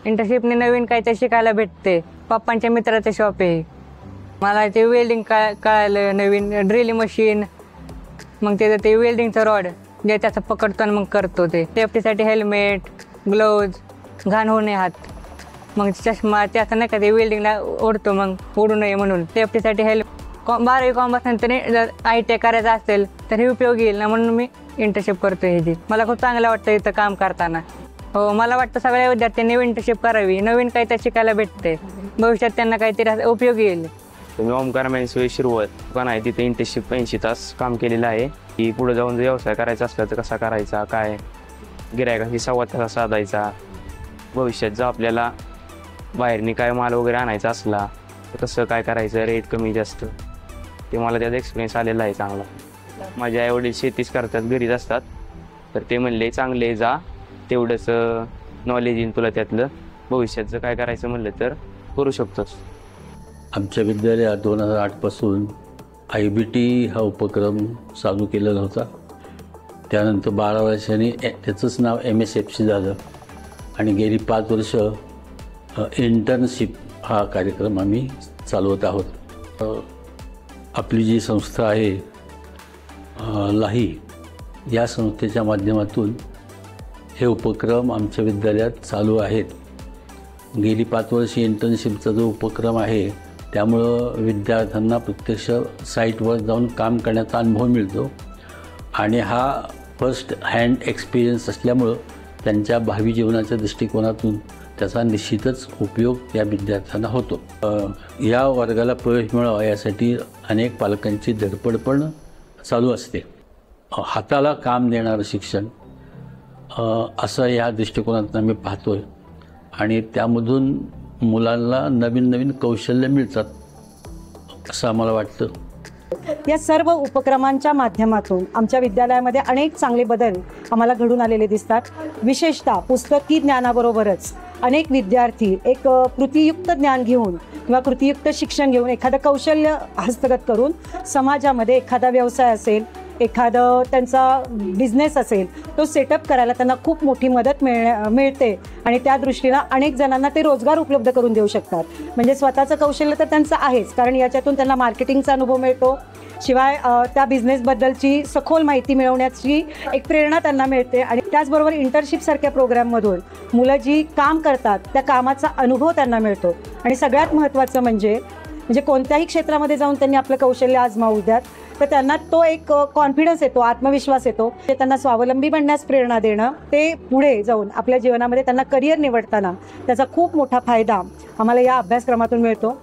इंटर्नशिपने नवीन काहीतरी शिकायला भेटते. पप्पांच्या मित्राचं शॉप आहे. मला ते वेल्डिंग कळालं, नवीन ड्रिलिंग मशीन, मग ते वेल्डिंगचं रॉड जे त्याचं पकडतो आणि मग करतो. ते सेफ्टीसाठी हेल्मेट, ग्लोव्ज, घाण होऊ नये हात, मग चष्मा त्याचं नाही का ते वेल्डिंगला ओढतो, मग ओढू नये म्हणून सेफ्टीसाठी 12वी कॉमर्स नंतर जर ITI करायचं असेल तर हे उपयोगी येईल ना, म्हणून मी इंटर्नशिप करतो. ही मला खूप चांगलं वाटतं इथं काम करताना. हो, मला वाटतं सगळ्या विद्यार्थ्यांनी इंटर्नशिप करावी. नवीन काहीतरी शिकायला भेटते, भविष्यात त्यांना काहीतरी उपयोगी येईल. मी ओमकार मेन्सवे शिरवळ दुकान आहे, तिथे इंटर्नशिप 80 तास काम केलेलं आहे. की पुढे जाऊन जर व्यवसाय करायचा असला तर कसा करायचा, काय गिरायकांशी संवाद कसा साधायचा, भविष्यात जर आपल्याला बाहेरनी काय माल वगैरे आणायचा असला तर कसं काय करायचं, रेट कमी जास्त, ते मला त्याचा एक्सपिरियन्स आलेला आहे चांगला. माझे आईवडील शेतीच करतात, घरीच असतात, तर ते म्हणले चांगले जा, तेवढंच नॉलेज येईल तुला त्यातलं, भविष्यात जर काय करायचं म्हणलं तर करू शकतोस. आमच्या विद्यालयात 2008पासून IBT हा उपक्रम चालू केलेला होता. त्यानंतर 12 वर्षांनी त्याचंच नाव MSFC झालं आणि गेली 5 वर्ष इंटर्नशिप हा कार्यक्रम आम्ही चालवत आहोत. आपली जी संस्था आहे लाही, या संस्थेच्या माध्यमातून हे उपक्रम आमच्या विद्यालयात चालू आहेत. गेली 5 वर्षे इंटर्नशिपचा जो उपक्रम आहे त्यामुळं विद्यार्थ्यांना प्रत्यक्ष साईटवर जाऊन काम करण्याचा अनुभव मिळतो आणि हा फर्स्ट हँड एक्सपिरियन्स असल्यामुळं त्यांच्या भावी जीवनाच्या दृष्टिकोनातून त्याचा निश्चितच उपयोग या विद्यार्थ्यांना होतो. या वर्गाला प्रवेश मिळावा यासाठी अनेक पालकांची धडपड पण चालू असते. हाताला काम देणारं शिक्षण असं या दृष्टिकोनातून आम्ही पाहतो आहे आणि त्यामधून मुलांना नवीन नवीन कौशल्य मिळतात असं आम्हाला वाटतं. या सर्व उपक्रमांच्या माध्यमातून आमच्या विद्यालयामध्ये अनेक चांगले बदल आम्हाला घडून आलेले दिसतात. विशेषतः पुस्तकी ज्ञानाबरोबरच अनेक विद्यार्थी एक कृतीयुक्त ज्ञान घेऊन किंवा कृतीयुक्त शिक्षण घेऊन एखादं कौशल्य हस्तगत करून समाजामध्ये एखादा व्यवसाय असेल, एखादं त्यांचा बिझनेस असेल, तो सेटअप करायला त्यांना खूप मोठी मदत मिळते आणि त्या दृष्टीनं अनेक जणांना ते रोजगार उपलब्ध करून देऊ शकतात. म्हणजे स्वतःचं कौशल्य तर त्यांचं आहेच, कारण याच्यातून त्यांना मार्केटिंगचा अनुभव मिळतो, शिवाय त्या बिझनेसबद्दलची सखोल माहिती मिळवण्याची एक प्रेरणा त्यांना मिळते आणि त्याचबरोबर इंटर्नशिपसारख्या प्रोग्राममधून मुलं जी काम करतात त्या कामाचा अनुभव त्यांना मिळतो आणि सगळ्यात महत्त्वाचं म्हणजे कोणत्याही क्षेत्रामध्ये जाऊन त्यांनी आपलं कौशल्य आजमावू द्यात तर त्यांना तो एक कॉन्फिडन्स येतो, आत्मविश्वास येतो. ते त्यांना स्वावलंबी बनण्यास प्रेरणा देणं, ते पुढे जाऊन आपल्या जीवनामध्ये त्यांना करिअर निवडताना त्याचा खूप मोठा फायदा आम्हाला या अभ्यासक्रमातून मिळतो.